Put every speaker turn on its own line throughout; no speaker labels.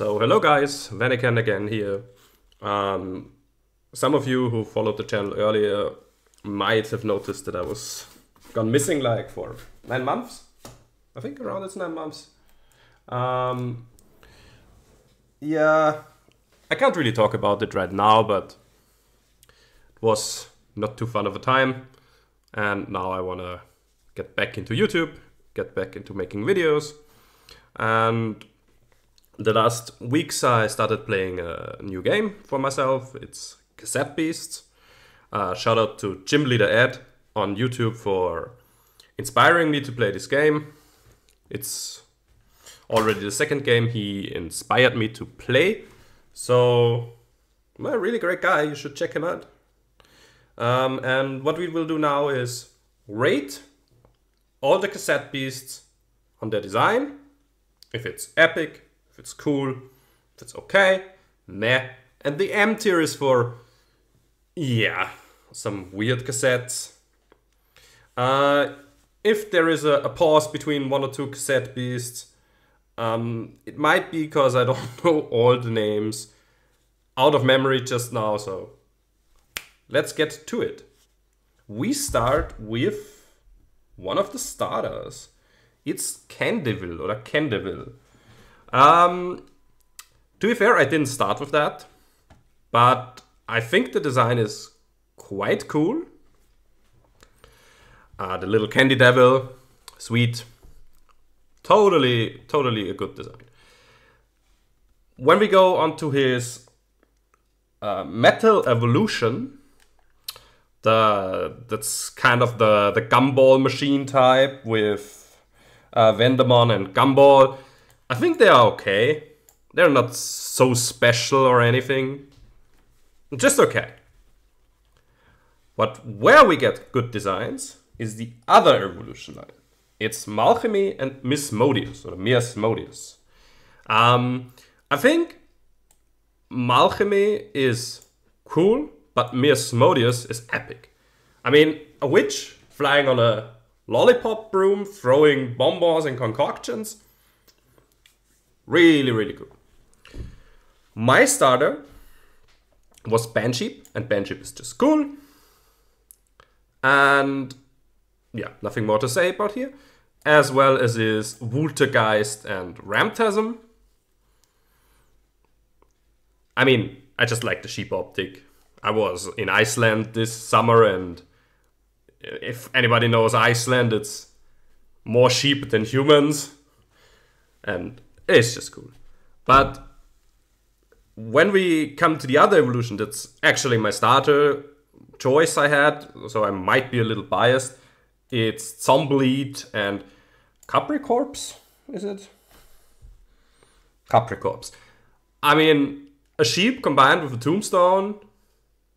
So hello guys, Vanican again here. Some of you who followed the channel earlier might have noticed that I was gone missing like for 9 months. I think around it's 9 months. Yeah, I can't really talk about it right now, but it was not too fun of a time. And now I wanna get back into YouTube, get back into making videos. And the last weeks I started playing a new game for myself. It's Cassette Beasts. Shout out to GymleaderEd on YouTube for inspiring me to play this game. It's already the second game he inspired me to play. So, well, really great guy, you should check him out. And what we will do now is rate all the Cassette Beasts on their design. If it's epic, if it's cool, if it's okay, meh. And the M tier is for, yeah, some weird cassettes. If there is a pause between 1 or 2 Cassette Beasts, it might be because I don't know all the names out of memory just now, so let's get to it. We start with one of the starters. It's Candyville or Candyville. To be fair, I didn't start with that, but I think the design is quite cool. The little candy devil, sweet. Totally a good design. When we go on to his metal evolution, that's kind of the gumball machine type with Vendemon and Gumball. I think they are okay. They're not so special or anything. Just okay. But where we get good designs is the other evolution line. It's Malchemy and Miss Modius, or Mias Modius. I think Malchemy is cool, but Mias Modius is epic. I mean, a witch flying on a lollipop broom, throwing bonbons and concoctions. Really cool. My starter was Banshee, and Banshee is just cool. And yeah, nothing more to say about here. As well as his Wultergeist and Ramtasm. I mean, I just like the sheep optic. I was in Iceland this summer, and if anybody knows Iceland, it's more sheep than humans. And it's just cool. But when we come to the other evolution, that's actually my starter choice I had, so I might be a little biased. It's Zombleed and Capricorps, is it? Capricorps. I mean, a sheep combined with a tombstone,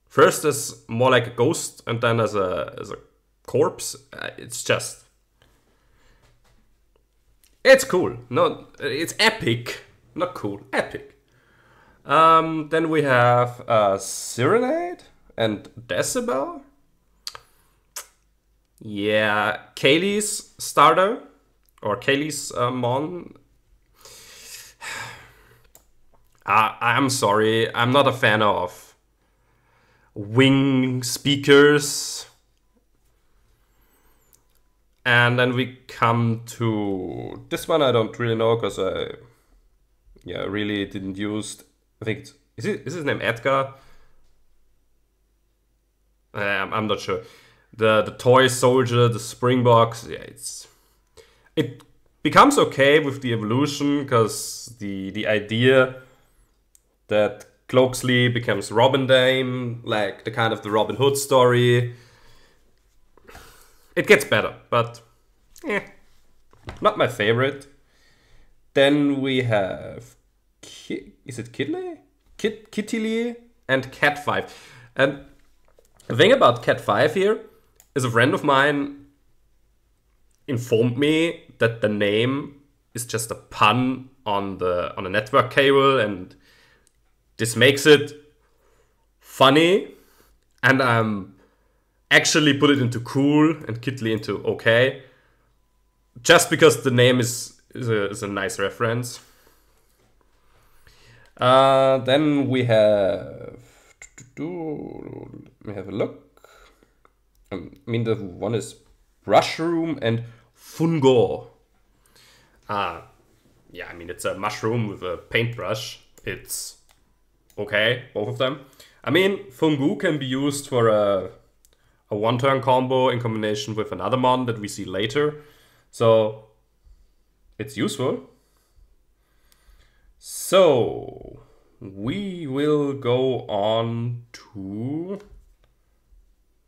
first as more like a ghost and then as a corpse. It's cool. No, it's epic. Not cool, epic. Then we have Serenade and Decibel. Yeah, Kaylee's starter, or Kaylee's Mon. I'm sorry, I'm not a fan of wing speakers. And then we come to this one. I don't really know because I really didn't use. I think is his name Edgar? I'm not sure. The toy soldier, the Springboks. Yeah, it becomes okay with the evolution because the idea that Cloaksley becomes Robin Dame, like the kind of the Robin Hood story. It gets better, but not my favorite. Then we have, is it Kidley? Kitty and Cat 5. And the thing about Cat 5 here is a friend of mine informed me that the name is just a pun on the network cable, and this makes it funny, and actually put it into cool and Kitley into okay, just because the name is a nice reference. Then we have let me have a look. I mean, the one is Brushroom and Fungo. Yeah, I mean, it's a mushroom with a paintbrush. It's okay, both of them. I mean, Fungu can be used for a one-turn combo in combination with another mon that we see later. So it's useful. So we will go on to...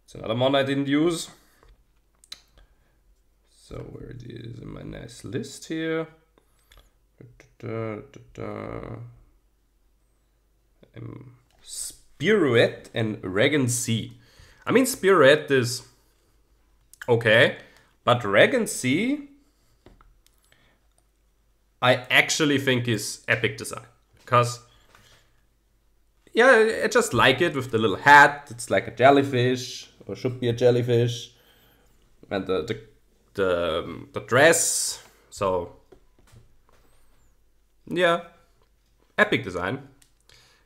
It's another mon I didn't use. So where it is in my nice list here. Spearhead and Regan C. I mean, Spearhead is okay, but Regan C I actually think is epic design. Because, yeah, I just like it with the little hat. It's like a jellyfish, or should be a jellyfish. And the dress. So, yeah, epic design.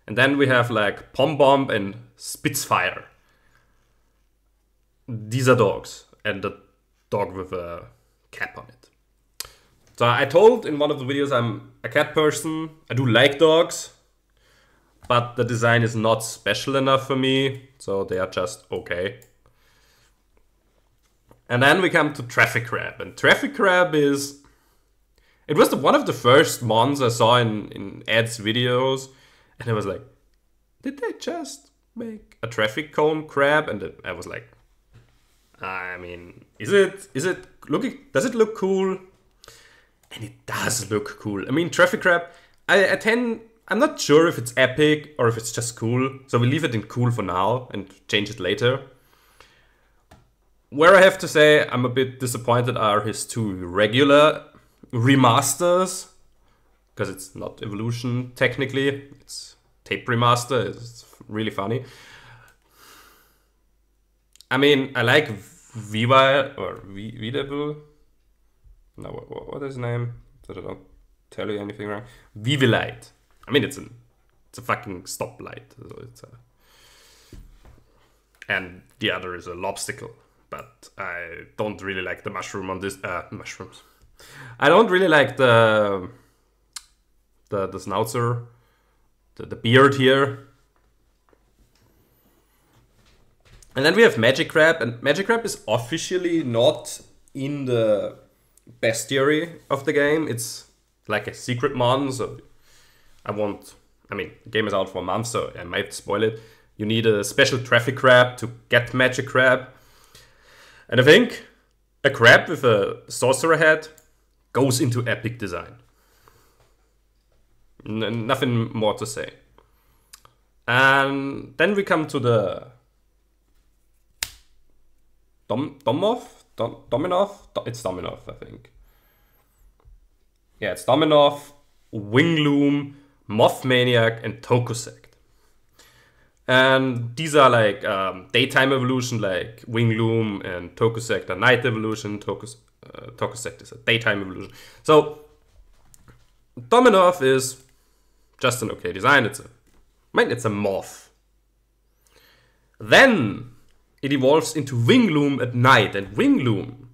And then we have like Pom Bomb and Spitfire. These are dogs, and the dog with a cap on it. So I told in one of the videos I'm a cat person. I do like dogs, but the design is not special enough for me, so they are just okay. And then we come to Traffic Crab, and Traffic Crab is... It was one of the first mons I saw in Ed's videos, and I was like, did they just make a traffic cone crab? And I was like, I mean, is it looking? Does it look cool? And it does look cool. I mean, traffic crab. I'm not sure if it's epic or if it's just cool. So we leave it in cool for now and change it later. Where I have to say I'm a bit disappointed are his two regular remasters, because it's not evolution technically. It's tape remaster. It's really funny. I mean, I like Viva or Vidable. No, what is his name? So I don't tell you anything wrong. Vivilight. I mean, it's a fucking stoplight. So it's and the other is a lobsticle. But I don't really like the mushroom on this mushrooms. I don't really like the schnauzer, the beard here. And then we have Magic Crab, and Magic Crab is officially not in the bestiary of the game. It's like a secret mon, so I mean, the game is out for a month, so I might spoil it. You need a special Traffic Crab to get Magic Crab. And I think a crab with a sorcerer head goes into epic design. Nothing more to say. And then we come to the Dominov? It's Dominov, I think. Yeah, it's Dominov, Wingloom, Mothmaniac, and Tokosect. And these are like daytime evolution, like Wingloom and Tokosect are night evolution. Tokosect is a daytime evolution. So Dominov is just an okay design. It's a moth. Then it evolves into Wingloom at night, and Wingloom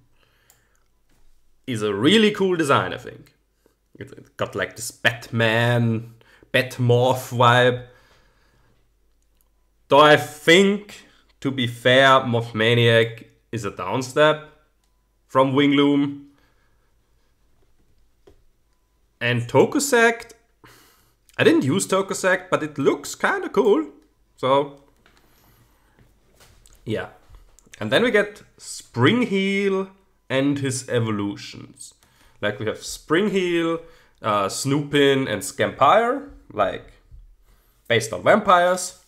is a really cool design, I think. It got like this Batman, Batmorph vibe. Though I think, to be fair, Mothmaniac is a downstep from Wingloom. And Tokosect, I didn't use Tokosect, but it looks kind of cool. So, yeah. And then we get Springheel and his evolutions. Like we have Springheel, Snoopin, and Scampire, like based on vampires.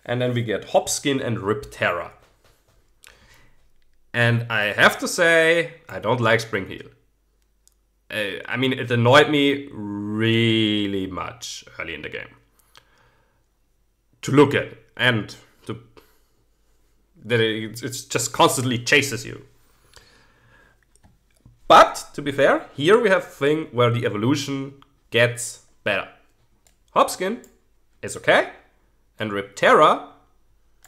And then we get Hopskin and Riptera. And I have to say, I don't like Springheel. I mean, it annoyed me really much early in the game to look at it, and that it just constantly chases you. But to be fair, here we have a thing where the evolution gets better. Hopskin is okay. And Riptera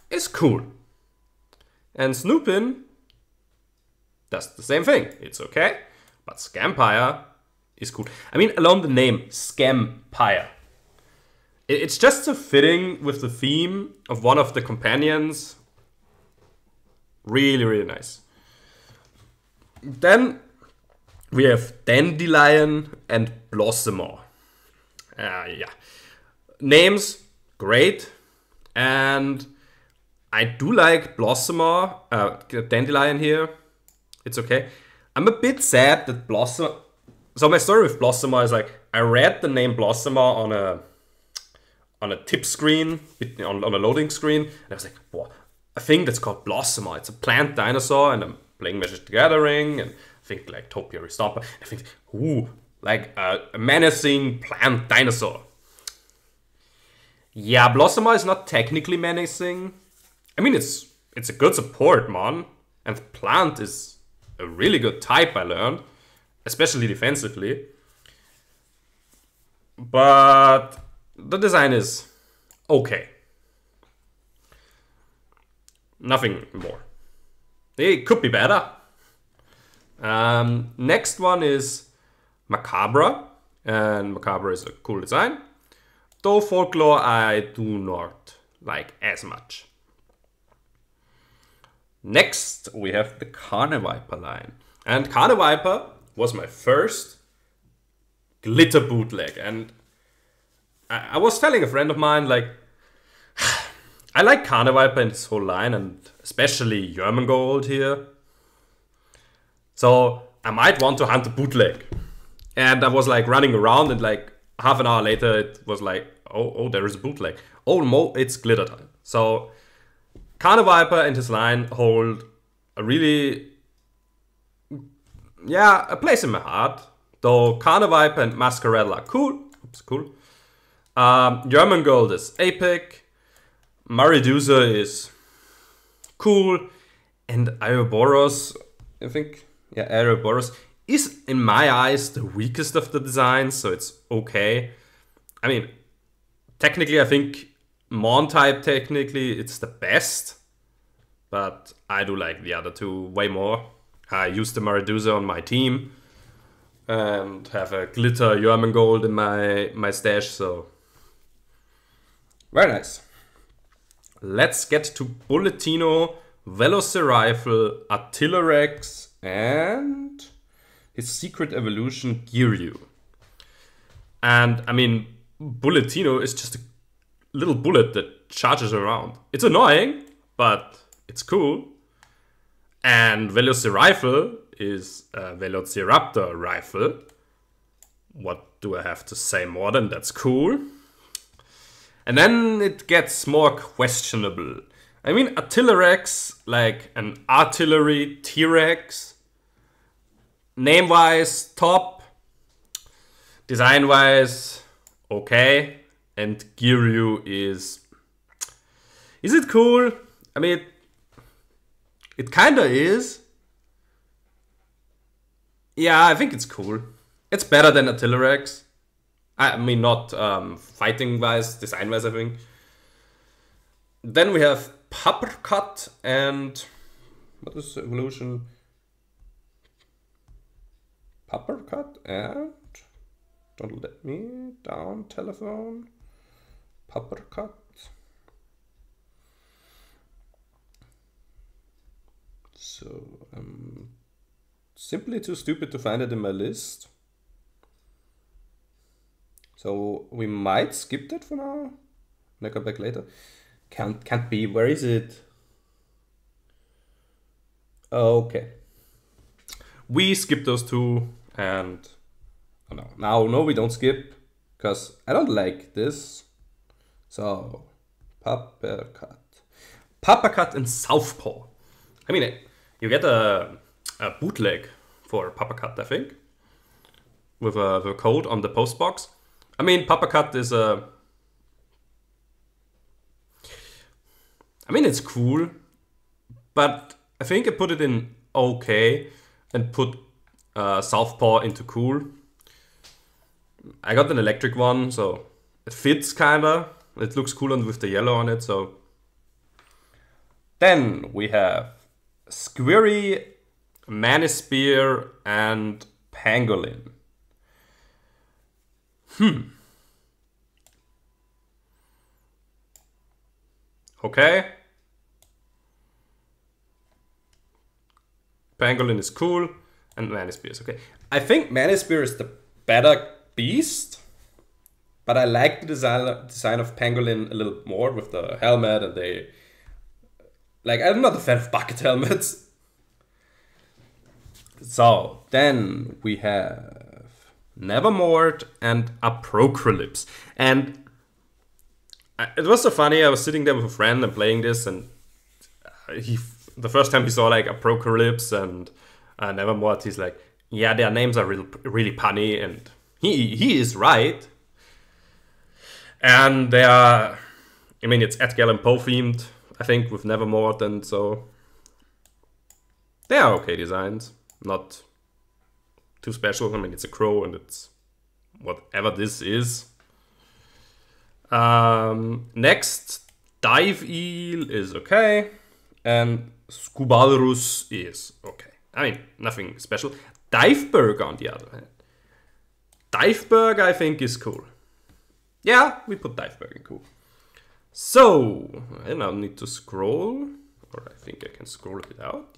is cool. And Snoopin does the same thing. It's okay. But Scampire is cool. I mean, alone the name, Scampire. It's just so fitting with the theme of one of the companions. Really, really nice. Then we have Dandelion and Blossomer. Yeah. Names, great. And I do like Blossomer, Dandelion here. It's okay. I'm a bit sad that Blossomer... So my story with Blossomer is like, I read the name Blossomer on a tip screen, on a loading screen, and I was like, wow, a thing that's called Blossomer. It's a plant dinosaur, and I'm playing Magic the Gathering, and I think like Topiary Stomper. I think, ooh, like a menacing plant dinosaur. Yeah, Blossomer is not technically menacing. I mean, it's a good support, man. And plant is a really good type, I learned. Especially defensively. But the design is okay. Nothing more. It could be better. Next one is Macabre. And Macabre is a cool design. Though Folklore I do not like as much. Next we have the Carniviper line. And Carniviper was my first glitter bootleg. And I was telling a friend of mine, like, I like Carniviper in this whole line, and especially Yermangold here. So I might want to hunt a bootleg. And I was like running around, and like half an hour later it was like, oh, there is a bootleg. Oh no, it's glitter time. So Carniviper and his line hold a really, yeah, a place in my heart. Though Carniviper and Masquerade are cool. Oops, cool. Yermangold is epic. Maridusa is cool. And Ouroboros, I think, yeah, Ouroboros is, in my eyes, the weakest of the designs, so it's okay. I mean, technically, I think Mon-type, technically, it's the best. But I do like the other two way more. I use the Maridusa on my team. And have a glitter Yermangold in my stash, so... Very nice. Let's get to Bulletino, Velociraptor, Artillerex, and his secret evolution, Giryu. And, I mean, Bulletino is just a little bullet that charges around. It's annoying, but it's cool. And Velociraptor is a Velociraptor rifle. What do I have to say more than that's cool? And then it gets more questionable. I mean, Artillerex, like an artillery T-Rex. Name-wise, top. Design-wise, okay. And Giryu is... Is it cool? I mean, it kinda is. Yeah, I think it's cool. It's better than Artillerex. I mean, not fighting-wise, design-wise, I think. Then we have Puppercut and... What is the evolution? Puppercut and... Don't let me down, telephone. Puppercut. So, simply too stupid to find it in my list. So we might skip that for now. And I come back later. Can't be. Where is it? Okay. We skip those two, and oh no, we don't skip, because I don't like this. So Puppercut and Southpaw. I mean, you get a bootleg for Puppercut, I think, with a code on the post box. I mean, Puppercut is a... I mean, it's cool, but I think I put it in okay and put Southpaw into cool. I got an electric one, so it fits kinda. It looks cool and with the yellow on it, so. Then we have Squirry, Manispear, and Pangolin. Okay. Pangolin is cool, and Manispear is okay. I think Manispear is the better beast, but I like the design of Pangolin a little more with the helmet, and they... Like, I'm not a fan of bucket helmets. So, then we have Nevermore and Apocalypse. And it was so funny, I was sitting there with a friend and playing this, and the first time he saw like Apocalypse and Nevermore, he's like, yeah, their names are really punny, and he is right. And they are, I mean, it's Edgar Allan Poe themed, I think, with Nevermore, and so they are okay designs, not too special. I mean, it's a crow and it's whatever this is. Next, Dive Eel is okay, and Scubalrus is okay. I mean, nothing special. Diveberg, on the other hand. Diveberg, I think, is cool. Yeah, we put Diveberg in cool. So, I now need to scroll, or I think I can scroll a bit out,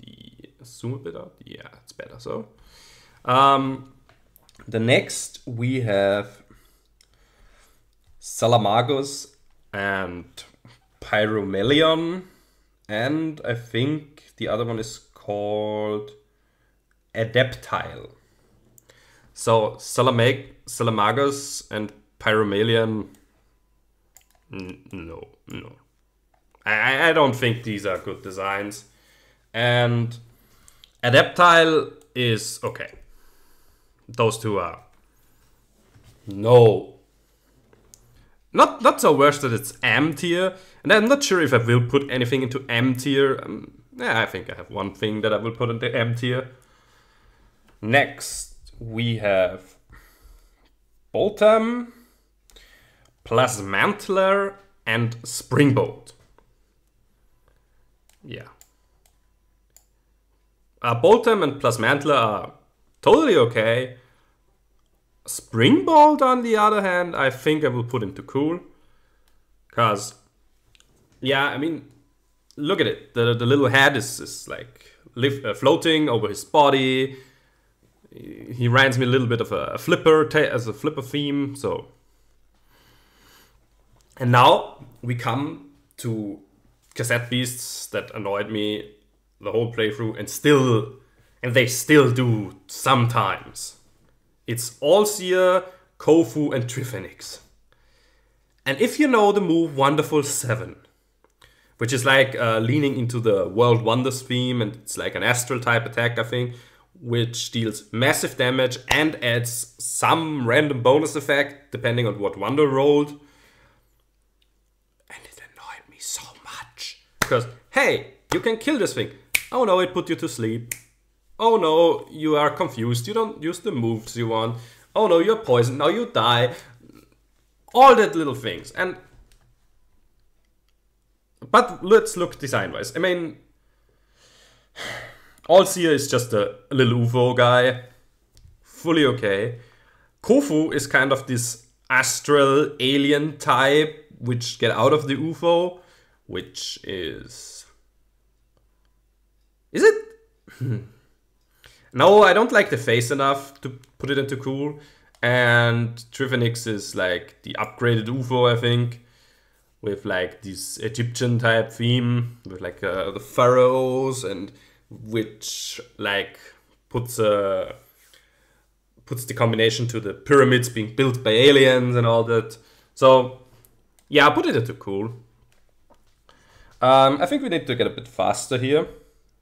zoom a bit out, yeah, it's better so. The next we have Salamagos and Pyromelion, and I think the other one is called Adeptile. So, Salamagos and Pyromelion, no. I don't think these are good designs. And Adeptile is okay. Those two are no. Not so worse that it's M tier. And I'm not sure if I will put anything into M tier. Yeah, I think I have one thing that I will put into M tier. Next, we have Boltam, Plasmantler, and Springbolt. Yeah. Boltam and Plasmantler are totally okay. Springbolt, on the other hand, I think I will put into cool. Because, yeah, I mean, look at it. The little head is like floating over his body. He reminds me a little bit of a flipper as a flipper theme, so. And now we come to cassette beasts that annoyed me the whole playthrough and they still do sometimes. It's Allseer, Kofu, and Triphenix. And if you know the move Wonderful 7, which is like leaning into the World Wonders theme, and it's like an astral type attack, I think, which deals massive damage and adds some random bonus effect depending on what Wonder rolled. And it annoyed me so much. Because, hey, you can kill this thing. Oh no, it put you to sleep. Oh no, you are confused. You don't use the moves you want. Oh no, you're poisoned. Now you die. All that little things. But let's look design-wise. I mean, Allseer is just a little UFO guy. Fully okay. Kofu is kind of this astral alien type which get out of the UFO, which is... Is it? No, I don't like the face enough to put it into cool. And Triphenix is like the upgraded UFO, I think, with like this Egyptian type theme, with like the pharaohs, and which like puts the combination to the pyramids being built by aliens and all that. So yeah, I put it into cool. I think we need to get a bit faster here,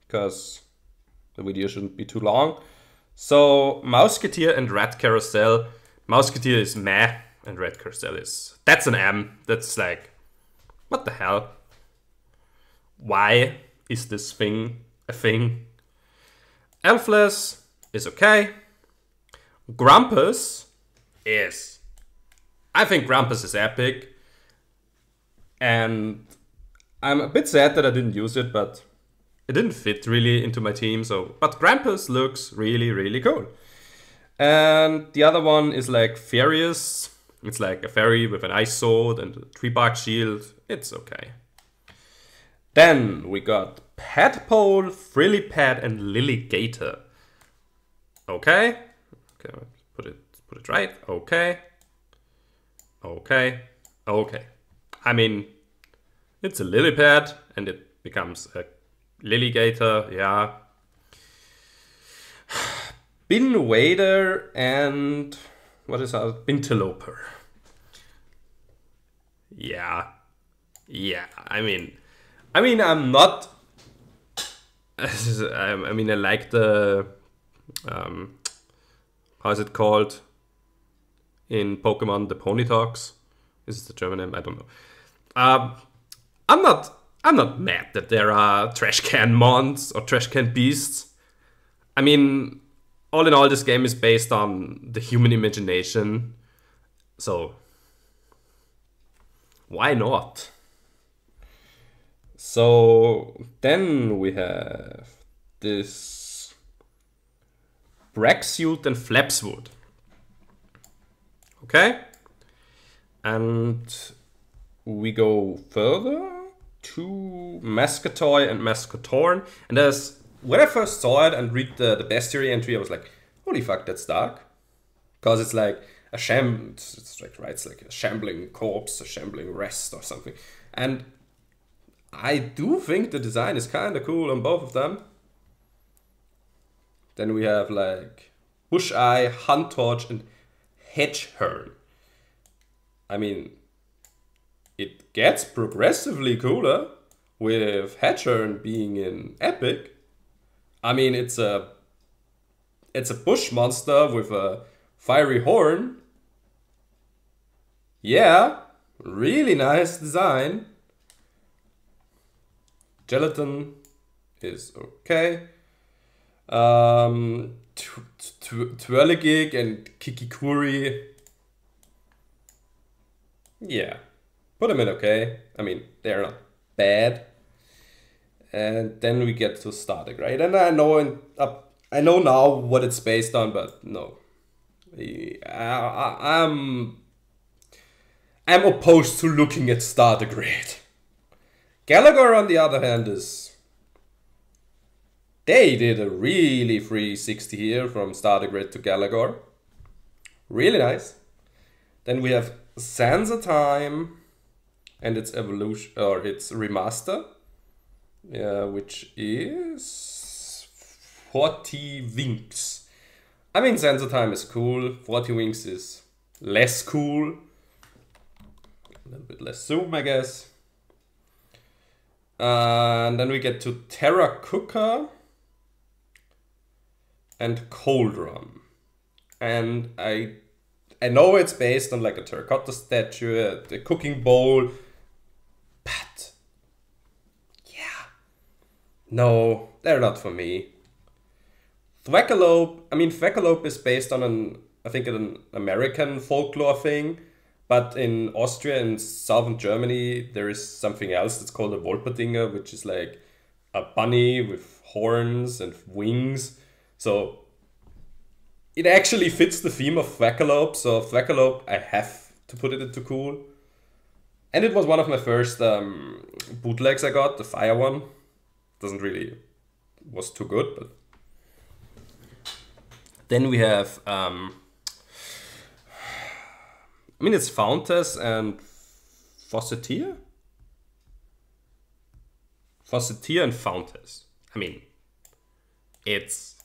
because the video shouldn't be too long. So Mouseketeer and Rat Carousel. Mouseketeer is meh, and Rat Carousel is... That's an M. That's like... What the hell? Why is this thing a thing? Elfless is okay. Grumpus is... I think Grampus is epic. And I'm a bit sad that I didn't use it, but it didn't fit really into my team. So, but Grampus looks really, really cool. And the other one is like Farius. It's like a fairy with an ice sword and a 3-bark shield. It's okay. Then we got Padpole, Frillypad, and Lilligator. Okay. Okay, put it right. Okay. Okay. Okay. I mean, it's a Lillipad and it becomes a Lilligator, yeah. Binwader and what is that? Binteloper. Yeah. Yeah. I mean I'm not I like the how is it called in Pokemon, the Ponytox? Is it the German name? I don't know. I'm not mad that there are trash can mons or trash can beasts. I mean, all in all, this game is based on the human imagination, so why not? So then we have this Braxute and Flapswood. Okay, and we go further to Mascatoy and Mascotorn. And there's, when I first saw it and read the bestiary entry, I was like, holy fuck, that's dark. Because it's like a it's like a shambling corpse, a shambling rest or something. And I do think the design is kind of cool on both of them. Then we have like Busheye, Huntorch, and Hedgehorn. I mean, it gets progressively cooler with Hedgehorn being in Epic. I mean, it's a bush monster with a fiery horn. Yeah, really nice design. Gelatin is okay. Twirligig and Kikikuri. Yeah, put them in okay. I mean, they're not bad. And then we get to Static, right? And I know now what it's based on, but no. I'm opposed to looking at Startergrade. Gallagher, on the other hand, they did a really 360 here from Startergrade to Gallagher. Really nice. Then we have Sansa Time and its evolution, or its remaster, which is 40 Winks. I mean, Sansa Time is cool. 40 Winks is less cool. A little bit less zoom, I guess. And then we get to Terra Cooker and Coldrum. And I know it's based on like a terracotta statue, a cooking bowl, but yeah, no, they're not for me. Thwackalope is based on an American folklore thing, but in Austria and southern Germany there is something else that's called a Wolperdinger, which is like a bunny with horns and wings. So it actually fits the theme of Thwackalope, so Thwackalope I have to put it into cool. And it was one of my first bootlegs I got, the fire one. Was too good, but... Then we have, it's Fountas and Fosseteer? Fosseteer and Fountas. I mean, it's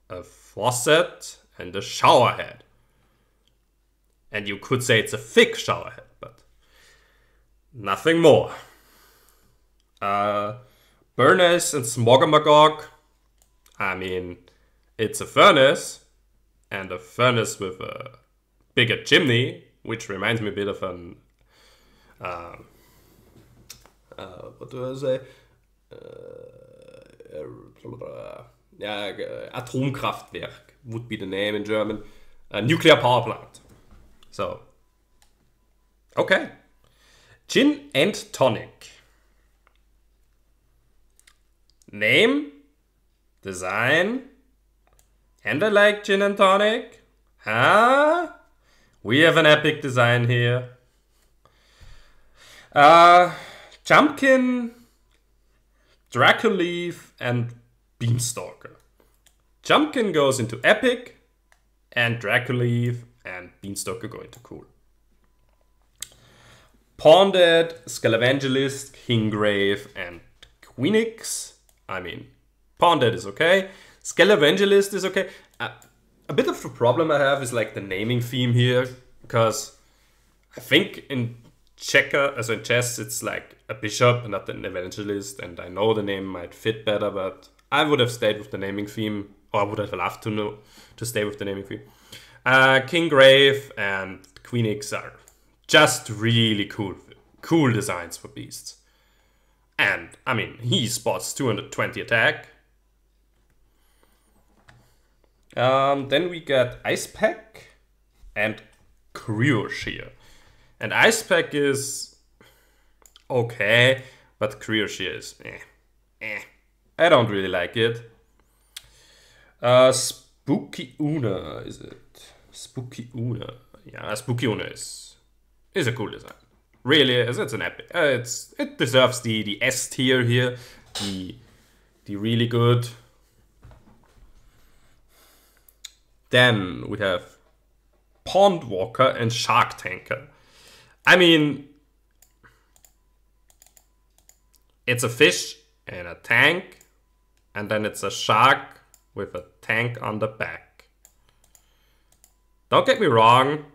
a faucet and a showerhead. And you could say it's a thick showerhead, but nothing more. Burnice and Smogamagog. I mean, it's a furnace, and a furnace with a bigger chimney, which reminds me a bit of an... what do I say? Atomkraftwerk would be the name in German. A nuclear power plant. So, Okay. Gin and tonic. Name, design, and I like gin and tonic. Huh? We have an epic design here. Jumpkin, Dracoleaf, and Beanstalker. Jumpkin goes into epic, and Dracoleaf and Beanstalker go into cool. Ponded, Scalavangelist, Kingrave, and Queenix. I mean, Ponded is okay. Scalavangelist is okay. A bit of the problem I have is like the naming theme here, because I think in in chess, it's like a bishop and not an evangelist, and I know the name might fit better, but I would have stayed with the naming theme, or I would have loved to stay with the naming theme. Kingrave and Queenix are just really cool designs for beasts. And, I mean, he spots 220 attack. Then we get Ice Pack and Cryo Shear. And Ice Pack is okay, but Cryo Shear is I don't really like it. Spooky Una, is it? Spooky Una. Yeah, Spooky Una is a cool design. Really, it's an epic. It deserves the S tier here, the really good. Then we have Pond Walker and Shark Tanker. I mean, it's a fish and a tank, and then it's a shark with a tank on the back. Don't get me wrong,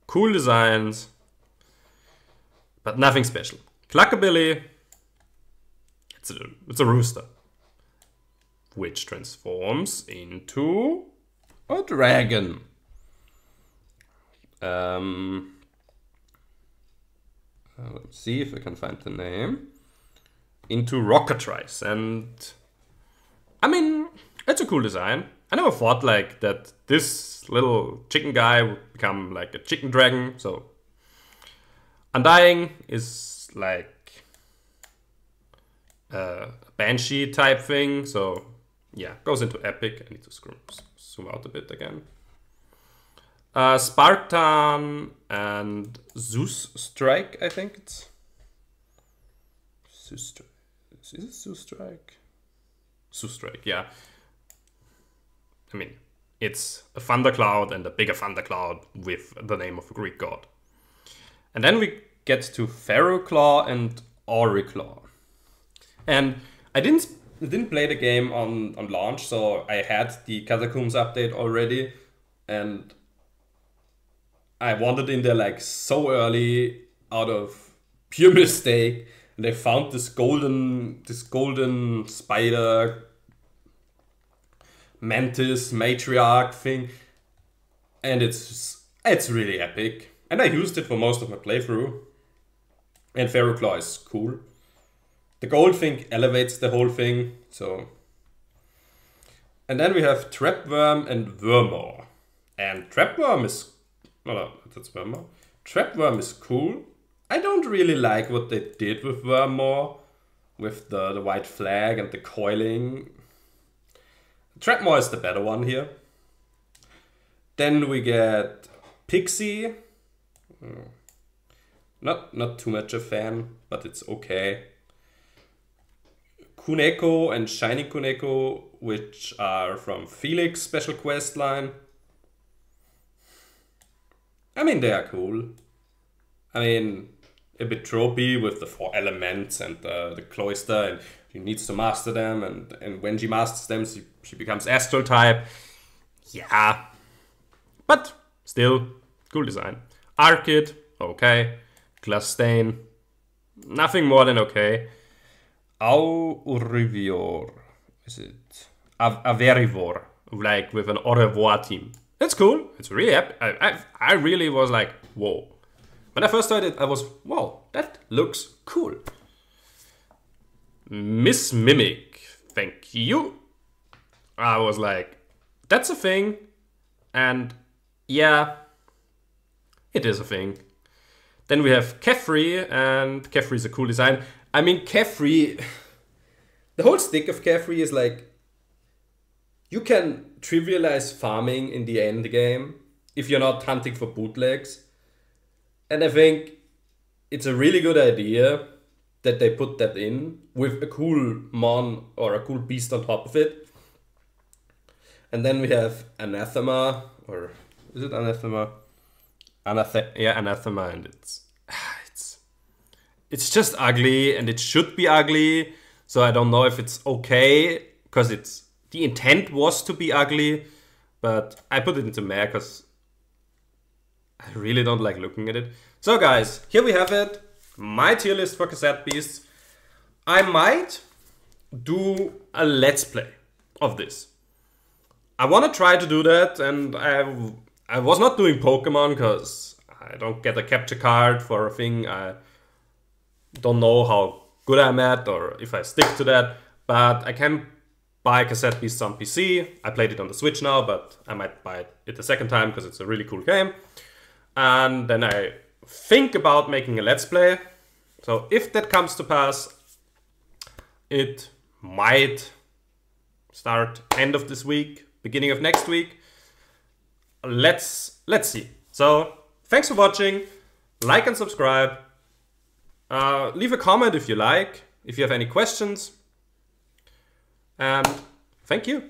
cool designs, but nothing special. Cluckabilly, it's a rooster, which transforms into a dragon. Let's see if I can find the name. Into Rockatrice, and I mean, it's a cool design. I never thought like that this little chicken guy would become like a chicken dragon. So Undying is like a Banshee type thing. So yeah, goes into epic. I need to zoom out a bit again. Spartan and Zeus Strike, I think it's Zeus Strike. Is it Zeus Strike? Zeus Strike, yeah. I mean, it's a thundercloud and a bigger thundercloud with the name of a Greek god. And then we get to Ferroclaw and Auriclaw. And I didn't play the game on launch, so I had the Catacombs update already, and I wandered in there like so early out of pure mistake, and I found this golden spider mantis matriarch thing, and it's really epic. And I used it for most of my playthrough. And Ferroclaw is cool. The gold thing elevates the whole thing, so. And then we have Trapworm and Wormor. And Trapworm is that's Wormor. Trapworm is cool. I don't really like what they did with Wormor, with the white flag and the coiling. Trapmore is the better one here. Then we get Pixie. Not too much a fan, but it's okay. Kuneko and Shiny Kuneko, which are from Felix Special Quest line. I mean, they are cool. I mean, a bit tropey with the 4 elements and the cloister, and she needs to master them, and when she masters them, she becomes astral type. Yeah, but still, cool design. Arkid, okay. Glasstain, nothing more than okay. Aurivior, is it? Averivor, like with an au revoir team. It's cool. It's really epic. I really was like, whoa. When I first started, I was, wow, that looks cool. Miss Mimic, thank you. I was like, that's a thing. And yeah, it is a thing. Then we have Carefree, and Carefree is a cool design. I mean, Carefree, the whole stick of Carefree is like, you can trivialize farming in the end game if you're not hunting for bootlegs. And I think it's a really good idea that they put that in with a cool mon or a cool beast on top of it. And then we have Anathema, or is it Anathema? Yeah, Anathema, and it's just ugly, and it should be ugly. So I don't know if it's okay, because the intent was to be ugly, but I put it into meh because I really don't like looking at it. So guys, here we have it, my tier list for cassette beasts. I might do a let's play of this. I want to try to do that, and I was not doing Pokemon because I don't get a capture card for a thing. I don't know how good I'm at or if I stick to that, but I can buy Cassette Beasts on PC. I played it on the Switch now, but I might buy it a second time because it's a really cool game. And then I think about making a let's play. So if that comes to pass, it might start end of this week, beginning of next week. Let's see. So thanks for watching. Like and subscribe. Leave a comment if you like, if you have any questions. And thank you.